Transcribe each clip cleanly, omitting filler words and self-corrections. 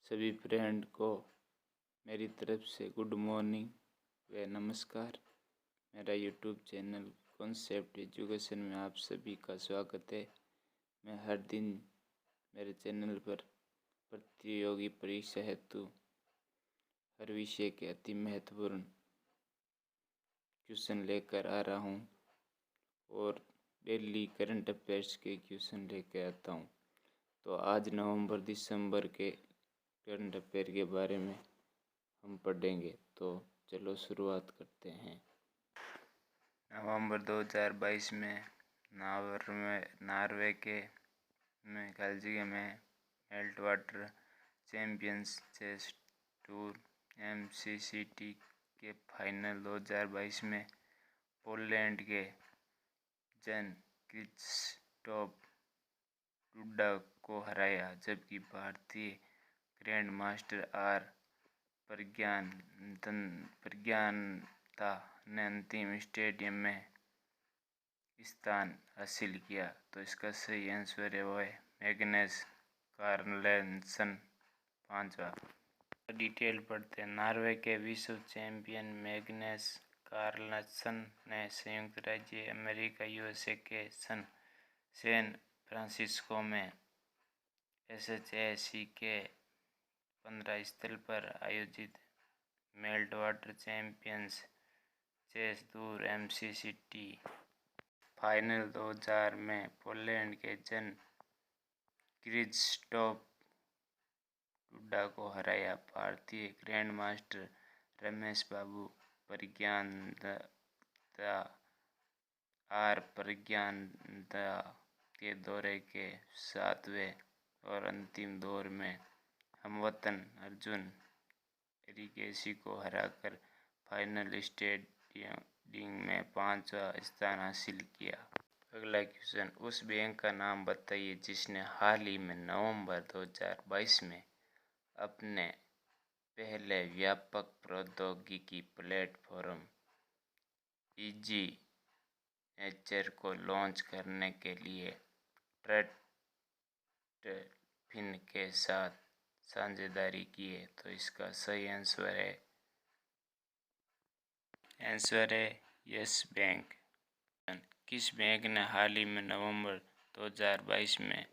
सभी फ्रेंड को मेरी तरफ से गुड मॉर्निंग व नमस्कार। मेरा यूट्यूब चैनल कॉन्सेप्ट एजुकेशन में आप सभी का स्वागत है। मैं हर दिन मेरे चैनल पर प्रतियोगी परीक्षा हेतु हर विषय के अति महत्वपूर्ण क्वेश्चन लेकर आ रहा हूँ और डेली करंट अफेयर्स के क्वेश्चन लेकर आता हूँ। तो आज नवंबर दिसंबर के करंट अफेयर के बारे में हम पढ़ेंगे। तो चलो शुरुआत करते हैं। नवंबर 2022 में नॉर्वे के मेल्टवाटर में मेल्टवाटर चैंपियंस चेस टूर MCCT के फाइनल 2022 में पोलैंड के जन क्रिस्टोफ डुडा को हराया, जबकि भारतीय ग्रैंड मास्टर आर प्रज्ञानता ने अंतिम स्टेडियम में स्थान हासिल किया। तो इसका सही आंसर है वो है मैग्नस कार्लसन, 5वां। डिटेल पढ़ते हैं। नॉर्वे के विश्व चैंपियन मैग्नस कार्लसन ने संयुक्त राज्य अमेरिका USA के सैन फ्रांसिस्को में SHAC के 15 स्थल पर आयोजित Meltwater Champions Chess Tour MCCT final 2000 में पोलैंड के जन क्रिस्टोफ डुडा को हराया। भारतीय ग्रैंड मास्टर रमेश बाबू प्रज्ञानता के दौरे के 7वें और अंतिम दौर में हमवतन अर्जुन रिकेशी को हराकर फाइनल स्टेडियम में 5वां स्थान हासिल किया। अगला क्वेश्चन, उस बैंक का नाम बताइए जिसने हाल ही में नवंबर 2022 में अपने पहले व्यापक प्रौद्योगिकी प्लेटफॉर्म इजी नेचर को लॉन्च करने के लिए ट्रेडफिन के साथ साझेदारी की है। तो इसका सही आंसर है यस बैंक। किस बैंक ने हाल ही में नवंबर 2022 में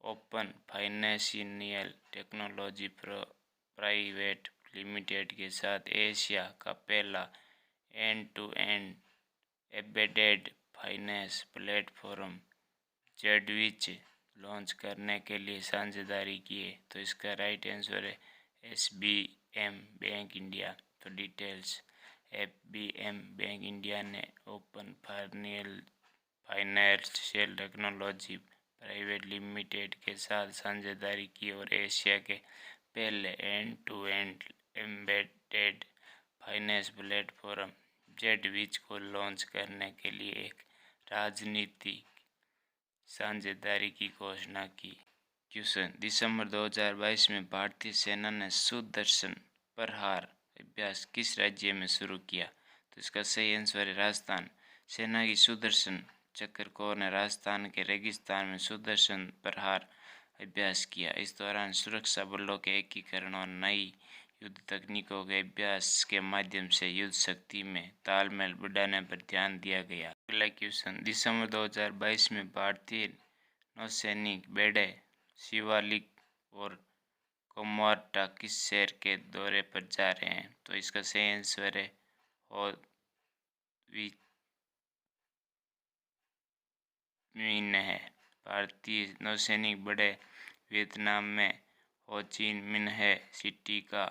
open financial technology private limited के साथ एशिया का पहला एंड-टू-एंड एम्बेडेड फाइनेंस प्लेटफॉर्म जेडविच लॉन्च करने के लिए साझेदारी की है? तो इसका राइट आंसर है SBM बैंक इंडिया। तो डिटेल्स, FBM बैंक इंडिया ने open financial technology private limited के साथ साझेदारी की और एशिया के पहले एंड-टू-एंड एम्बेडेड फाइनेंस प्लेटफॉर्म जेडविच को लॉन्च करने के लिए एक राजनीतिक साझेदारी की घोषणा की। क्वेश्चन, दिसंबर 2022 में भारतीय सेना ने सुदर्शन प्रहार अभ्यास किस राज्य में शुरू किया? तो इसका सही आंसर है राजस्थान। सेना की सुदर्शन चक्र कोर ने राजस्थान के रेगिस्तान में सुदर्शन प्रहार अभ्यास किया। इस दौरान सुरक्षा बलों के एकीकरण और नई युद्ध तकनीकों के अभ्यास के माध्यम से युद्ध शक्ति में तालमेल बढ़ाने पर ध्यान दिया गया। अगला क्वेश्चन, दिसंबर 2022 में भारतीय नौसैनिक बेड़े शिवालिक और कोमोर्टा किस शहर के दौरे पर जा रहे हैं? तो इसका सही आंसर है हो मिन है। भारतीय नौसैनिक बड़े वियतनाम में हो ची मिन्ह सिटी का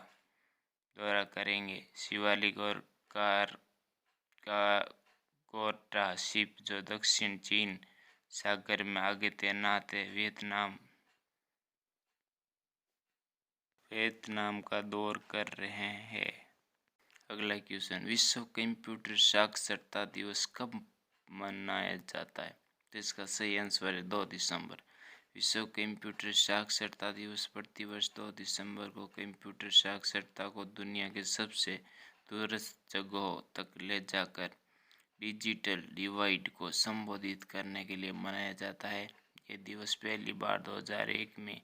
दौरा करेंगे। शिवालिक और कोर्टा शिप जो दक्षिण चीन सागर में आगे तैनात है वियतनाम का दौर कर रहे हैं। अगला क्वेश्चन, विश्व कंप्यूटर साक्षरता दिवस कब मनाया जाता है? तो इसका सही आंसर है 2 दिसंबर। विश्व कंप्यूटर साक्षरता दिवस प्रतिवर्ष 2 दिसंबर को कंप्यूटर साक्षरता को दुनिया के सबसे दूरस्थ जगहों तक ले जाकर डिजिटल डिवाइड को संबोधित करने के लिए मनाया जाता है। ये दिवस पहली बार 2001 में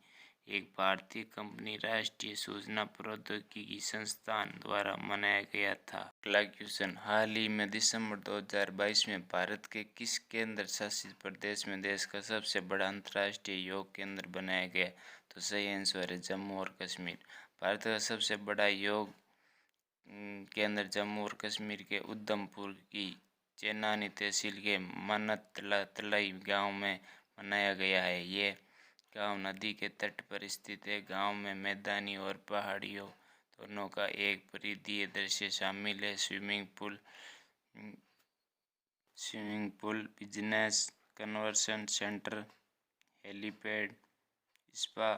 एक भारतीय कंपनी राष्ट्रीय सूचना प्रौद्योगिकी संस्थान द्वारा मनाया गया था। अगला क्वेश्चन, हाल ही में दिसंबर 2022 में भारत के किस केंद्र शासित प्रदेश में देश का सबसे बड़ा अंतर्राष्ट्रीय योग केंद्र बनाया गया? तो सही आंसर है जम्मू और कश्मीर। भारत का सबसे बड़ा योग केंद्र जम्मू और कश्मीर के उधमपुर की चेनानी तहसील के मनतलाई गांव में बनाया गया है। ये गांव नदी के तट पर स्थित है। गांव में मैदानी और पहाड़ियों दोनों का एक परिधीय दृश्य शामिल है। Swimming pool, business convention centre, helipad, spa,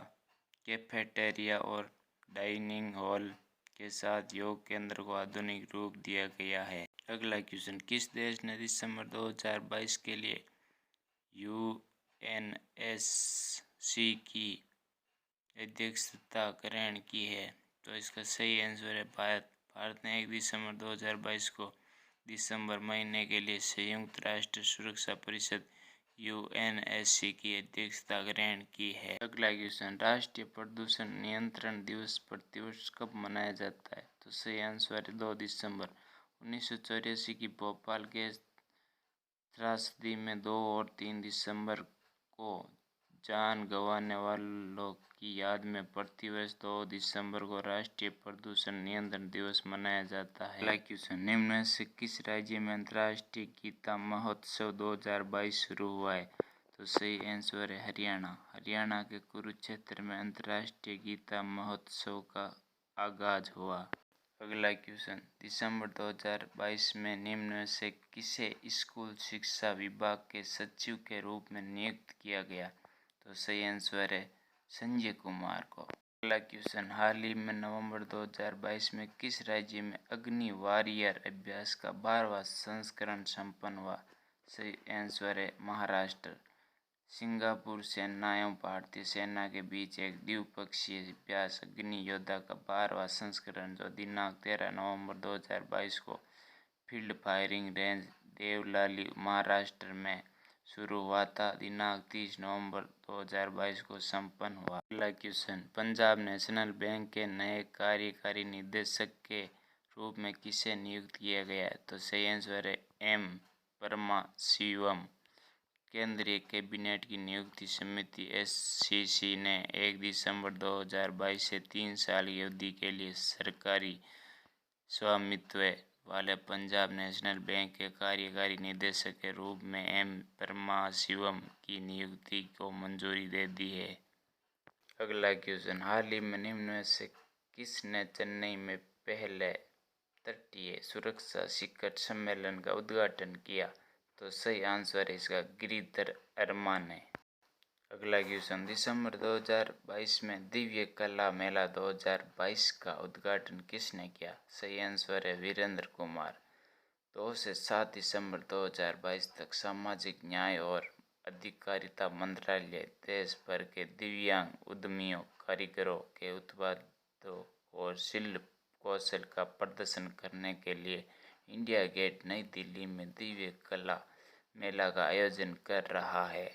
cafeteria और डाइनिंग हॉल के साथ योग केंद्र को आधुनिक रूप दिया गया है। अगला क्वेश्चन, किस देश ने दिसंबर 2022 के लिए यूएनएससी की अध्यक्षता ग्रहण की है? तो इसका सही आंसर है भारत। भारत ने 1 दिसंबर 2022 को दिसंबर महीने के लिए संयुक्त राष्ट्र सुरक्षा परिषद यूएनएससी की अध्यक्षता ग्रहण की है। अगला क्वेश्चन, राष्ट्रीय प्रदूषण नियंत्रण दिवस प्रतिवर्ष कब मनाया जाता है? तो सही आंसर है 2 दिसंबर। 1984 की भोपाल गैस त्रासदी में 2 और 3 दिसंबर को जान गंवाने वालों की याद में प्रतिवर्ष 2 दिसंबर को राष्ट्रीय प्रदूषण नियंत्रण दिवस मनाया जाता है। अगला क्वेश्चन, निम्न में से किस राज्य में अंतर्राष्ट्रीय गीता महोत्सव 2022 शुरू हुआ है? तो सही आंसर है हरियाणा। हरियाणा के कुरुक्षेत्र में अंतर्राष्ट्रीय गीता महोत्सव का आगाज हुआ। अगला क्वेश्चन, दिसंबर 2022 में निम्न में से किसे स्कूल शिक्षा विभाग के सचिव के रूप में नियुक्त किया गया? तो सही आंसर है संजय कुमार को। अगला क्वेश्चन, हाल ही में नवंबर 2022 में किस राज्य में अग्नि वॉरियर अभ्यास का 12वां संस्करण संपन्न हुआ? सही आंसर है महाराष्ट्र। सिंगापुर सेना एवं भारतीय सेना के बीच एक द्विपक्षीय अभ्यास अग्नि योद्धा का 12वां संस्करण जो दिनांक 13 नवंबर 2022 को field firing range Devlali Maharashtra में शुरू हुआ था, दिनांक 30 नवंबर 2022 को संपन्न हुआ। अगला क्वेश्चन, पंजाब नेशनल बैंक के नए कार्यकारी निदेशक के रूप में किसे नियुक्त किया गया है? तो सही आंसर है एम परमाशिवम। केंद्रीय कैबिनेट की नियुक्ति समिति एससीसी ने 1 दिसंबर 2022 से 3 साल की अवधि के लिए सरकारी स्वामित्व वाले पंजाब नेशनल बैंक के कार्यकारी निदेशक के रूप में एम परमाशिवम की नियुक्ति को मंजूरी दे दी है। अगला क्वेश्चन, हाल ही में निम्न में से किसने चेन्नई में पहले तटीय सुरक्षा शिखर सम्मेलन का उद्घाटन किया? तो सही आंसर है इसका गिरिधर अरमान है। अगला क्वेश्चन, दिसंबर 2022 में दिव्य कला मेला 2022 का उद्घाटन किसने किया? सही आंसर है वीरेंद्र कुमार। 2 से 7 दिसंबर 2022 तक सामाजिक न्याय और अधिकारिता मंत्रालय देश भर के दिव्यांग उद्यमियों, कारीगरों के उत्पादों और शिल्प कौशल का प्रदर्शन करने के लिए इंडिया गेट नई दिल्ली में दिव्य कला मेला का आयोजन कर रहा है।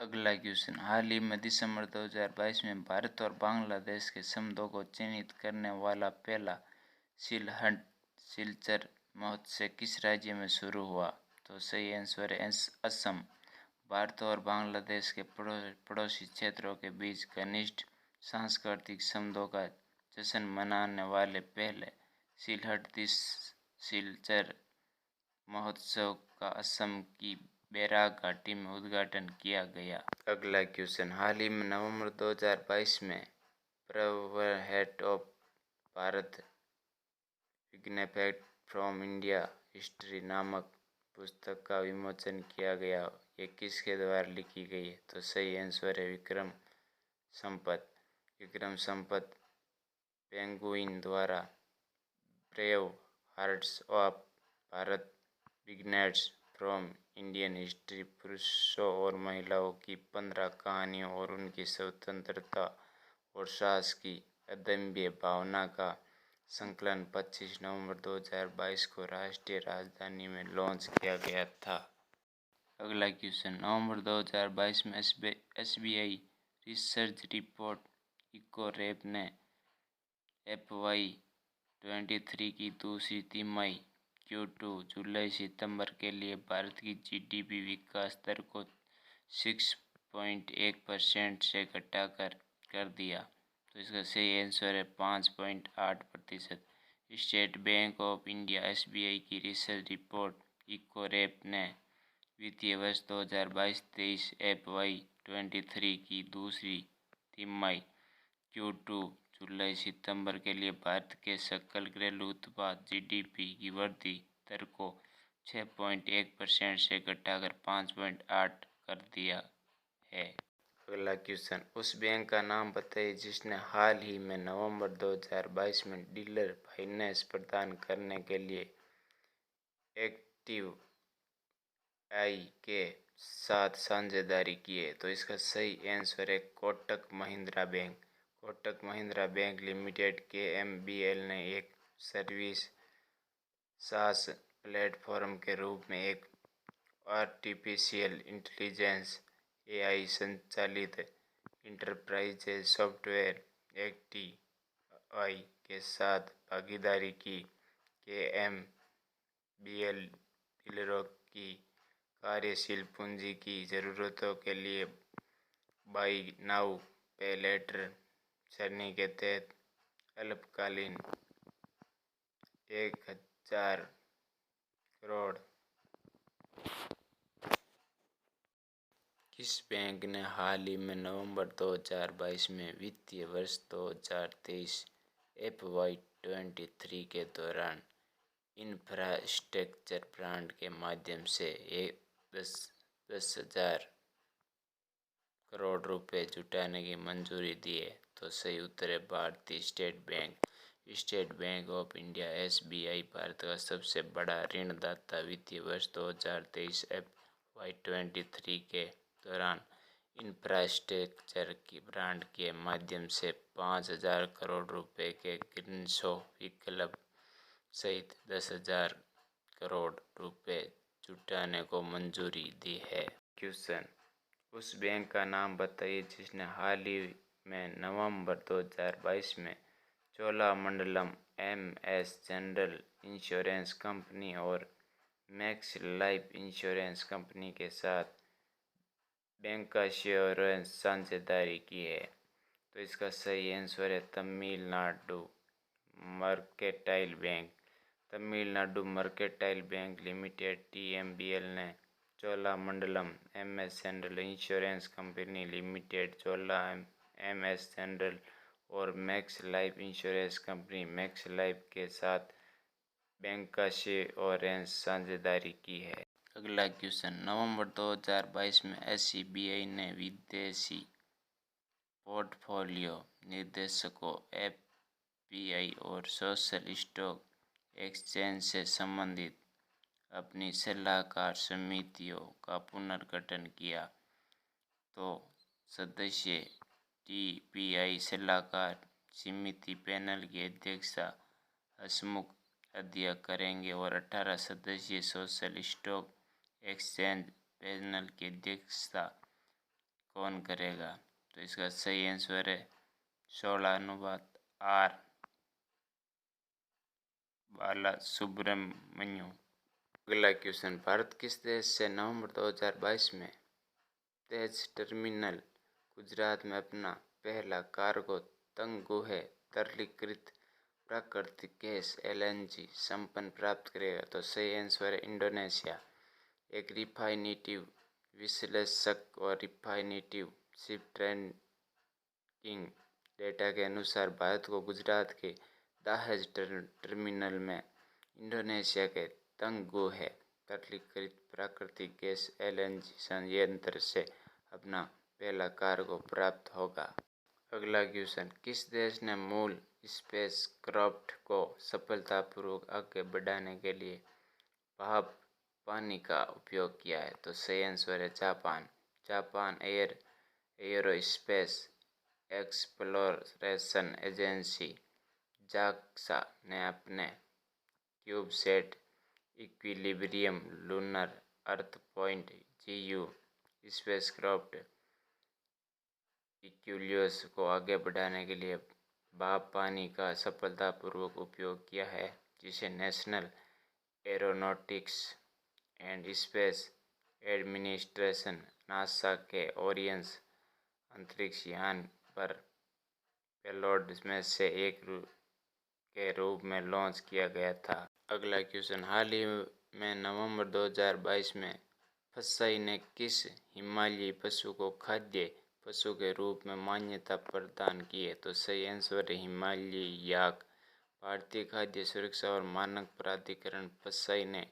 अगला क्वेश्चन, हाल ही में दिसंबर 2022 में भारत और बांग्लादेश के संबंधों को चिन्हित करने वाला पहला सिलचर महोत्सव किस राज्य में शुरू हुआ? तो सही आंसर है असम। भारत और बांग्लादेश के पड़ोसी क्षेत्रों के बीच घनिष्ठ सांस्कृतिक संबंधों का जश्न मनाने वाले पहले सिलचर महोत्सव का असम की बैराग घाटी में उद्घाटन किया गया। अगला क्वेश्चन, हाल ही में नवंबर 2022 में ब्रेवर हेड ऑफ भारत विग्नेफेक्ट फ्रॉम इंडिया हिस्ट्री नामक पुस्तक का विमोचन किया गया। ये किसके द्वारा लिखी गई है? तो सही आंसर है विक्रम संपत पेंगुइन द्वारा। Brave hearts of Bharat vignettes from Indian history पुरुषों और महिलाओं की 15 कहानियों और उनकी स्वतंत्रता और साहस की अदम्य भावना का संकलन 25 नवंबर 2022 को राष्ट्रीय राजधानी में लॉन्च किया गया था। अगला क्वेश्चन, नवंबर 2022 में एसबीआई रिसर्च रिपोर्ट इकोरैप ने FY23 की दूसरी तिमाही Q2 जुलाई सितंबर के लिए भारत की GDP विकास दर को 6.1% से घटाकर कर दिया। तो इसका सही आंसर है 5.8%। State bank of India SBI की रिसर्च रिपोर्ट इकोरैप ने वित्तीय वर्ष 2022-23 FY23 की दूसरी तिमाही Q2 जुलाई सितंबर के लिए भारत के सकल घरेलू उत्पाद GDP की वृद्धि दर को 6.1% से घटाकर 5.8 कर दिया है। अगला क्वेश्चन, उस बैंक का नाम बताइए जिसने हाल ही में नवंबर 2022 में डीलर फाइनेंस प्रदान करने के लिए एक्टिव आई के साथ साझेदारी की है। तो इसका सही आंसर है Kotak Mahindra bank. Kotak Mahindra bank limited KMBL ने एक सर्विस SaaS प्लेटफॉर्म के रूप में एक आर्टिफिशियल इंटेलिजेंस AI संचालित इंटरप्राइज सॉफ्टवेयर XTI के साथ भागीदारी की। KMBL डीलरों की कार्यशील पूंजी की ज़रूरतों के लिए बाई नाउ पे लेटर सरणी के तहत अल्पकालीन 1000 करोड़ किस बैंक ने हाल ही में नवंबर 2022 में वित्तीय वर्ष 2023 FY23 के दौरान इंफ्रास्ट्रक्चर ब्रांड के माध्यम से 10,000 करोड़ रुपए जुटाने की मंजूरी दी है। तो सही उत्तर है भारतीय state bank. State bank of India SBI Bharat का सबसे बड़ा ऋणदाता वित्तीय वर्ष 2023 FY23 के दौरान इंफ्रास्ट्रक्चर की ब्रांड के माध्यम से 5,000 करोड़ रुपए के ग्रीनशो विकल्प सहित 10,000 करोड़ रुपए जुटाने को मंजूरी दी है। क्वेश्चन, उस बैंक का नाम बताइए जिसने हाल ही में नवंबर 2022 में Cholamandalam MS General Insurance company और मैक्स लाइफ इंश्योरेंस कंपनी के साथ बैंकाश्योरेंस साझेदारी की है। तो इसका सही आंसर है Tamil Nadu Mercantile Bank. Tamil Nadu Mercantile Bank Limited TMBL ने Cholamandalam MS General Insurance Company Limited Chola MS General और Max Life Insurance Company Max Life के साथ बैंकाश्योरेंस साझेदारी की है। अगला क्वेश्चन, नवंबर 2022 में SEBI ने विदेशी पोर्टफोलियो निर्देशकों FPI और सोशल स्टॉक एक्सचेंज से संबंधित अपनी सलाहकार समितियों का पुनर्गठन किया। तो सदस्य TPI सलाहकार समिति पैनल की अध्यक्षता हसमुख अध्यय करेंगे और 18 सदस्यीय सोशल स्टॉक एक्सचेंज पैनल की अध्यक्षता कौन करेगा? तो इसका सही आंसर है 16:8 बाला सुब्रमण्यम। अगला क्वेश्चन, भारत किस देश से नवंबर 2022 में तेज टर्मिनल गुजरात में अपना पहला कार्गो तंगुहे तरलीकृत प्राकृतिक गैस LNG संपन्न प्राप्त करेगा? तो सही आंसर है इंडोनेशिया। एक रिफाइनेटिव विश्लेषक और रिफाइनेटिव शिप ट्रैकिंग डेटा के अनुसार भारत को गुजरात के दाहेज टर्मिनल में इंडोनेशिया के तंगुहे तरलीकृत प्राकृतिक गैस LNG संयंत्र से अपना पहला कार्गो प्राप्त होगा। अगला क्वेश्चन, किस देश ने मूल स्पेसक्राफ्ट को सफलतापूर्वक आगे बढ़ाने के लिए भाप पानी का उपयोग किया है? तो सही आंसर है Japan. Japan aerospace exploration agency JAXA ने अपने क्यूबसैट इक्विलिब्रियम लूनर अर्थ पॉइंट GU स्पेसक्राफ्ट इक्विलिब्रियम को आगे बढ़ाने के लिए भाप पानी का सफलतापूर्वक उपयोग किया है, जिसे national aeronautics and space administration NASA के ओरियन अंतरिक्ष यान पर पेलोड में से एक के रूप में लॉन्च किया गया था। अगला क्वेश्चन, हाल ही में नवंबर 2022 में फसाई ने किस हिमालयी पशु को खाद्य पशु के रूप में मान्यता प्रदान की है? तो सही आंसर है हिमालयी याक। भारतीय खाद्य सुरक्षा और मानक प्राधिकरण फसाई ने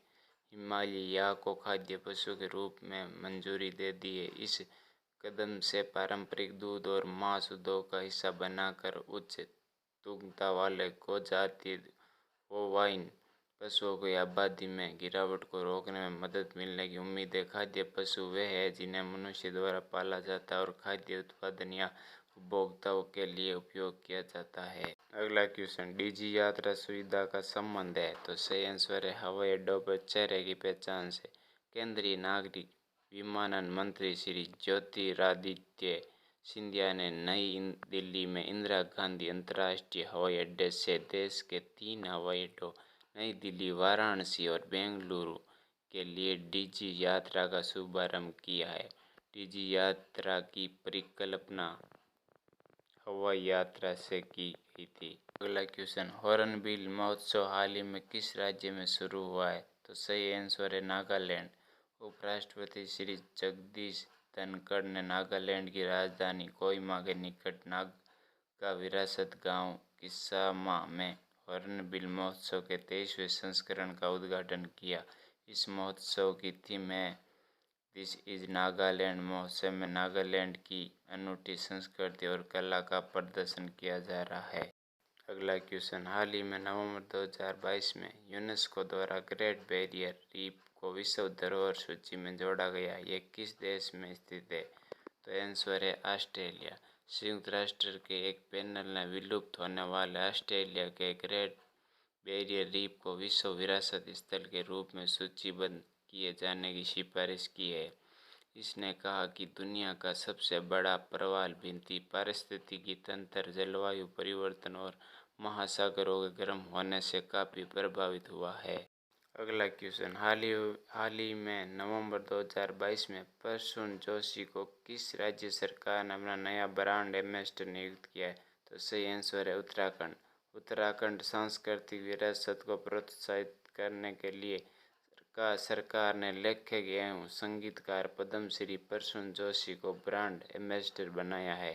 हिमालयी याक को खाद्य पशु के रूप में मंजूरी दे दी है। इस कदम से पारंपरिक दूध और मांस उद्योग का हिस्सा बनाकर उच्च तुगता वाले गोजातीय ओवाइन पशुओं की आबादी में गिरावट को रोकने में मदद मिलने की उम्मीद है। खाद्य पशु वे हैं जिन्हें मनुष्य द्वारा पाला जाता है और खाद्य उत्पादन या उपभोक्ताओं के लिए उपयोग किया जाता है। अगला क्वेश्चन, डिजी यात्रा सुविधा का संबंध है? तो सही आंसर है हवाई अड्डों पर चेहरे की पहचान से। केंद्रीय नागरिक विमानन मंत्री श्री ज्योतिरादित्य सिंधिया ने नई दिल्ली में इंदिरा गांधी अंतर्राष्ट्रीय हवाई अड्डे से देश के 3 हवाई अड्डों नई दिल्ली, वाराणसी और बेंगलुरु के लिए डिजी यात्रा का शुभारंभ किया है। डिजी यात्रा की परिकल्पना हवाई यात्रा से की गई थी। अगला क्वेश्चन, हॉर्नबिल महोत्सव हाल ही में किस राज्य में शुरू हुआ है? तो सही आंसर है नागालैंड। उपराष्ट्रपति श्री जगदीश धनखड़ ने नागालैंड की राजधानी कोहिमा के निकट नागा विरासत गांव किसामा में हॉर्नबिल महोत्सव के 23वें संस्करण का उद्घाटन किया। इस महोत्सव की थीम है दिस इज नागालैंड। महोत्सव में नागालैंड की अनूठी संस्कृति और कला का प्रदर्शन किया जा रहा है। अगला क्वेश्चन, हाल ही में नवंबर 2022 में यूनेस्को द्वारा ग्रेट बैरियर रीफ को विश्व धरोहर सूची में जोड़ा गया। ये किस देश में स्थित है? तो आंसर है ऑस्ट्रेलिया। संयुक्त राष्ट्र के एक पैनल ने विलुप्त होने वाले ऑस्ट्रेलिया के ग्रेट बैरियर रीफ को विश्व विरासत स्थल के रूप में सूचीबद्ध किए जाने की सिफारिश की है। इसने कहा कि दुनिया का सबसे बड़ा प्रवाल भित्ति पारिस्थितिकी तंत्र जलवायु परिवर्तन और महासागरों के गर्म होने से काफ़ी प्रभावित हुआ है। अगला क्वेश्चन, हाल ही में नवंबर 2022 में प्रसून जोशी को किस राज्य सरकार ने अपना नया ब्रांड एम्बेसडर नियुक्त किया है? तो सही आंसर है उत्तराखंड। उत्तराखंड सांस्कृतिक विरासत को प्रोत्साहित करने के लिए सरकार ने लेखक एवं संगीतकार पद्मश्री प्रसून जोशी को ब्रांड एम्बेसडर बनाया है।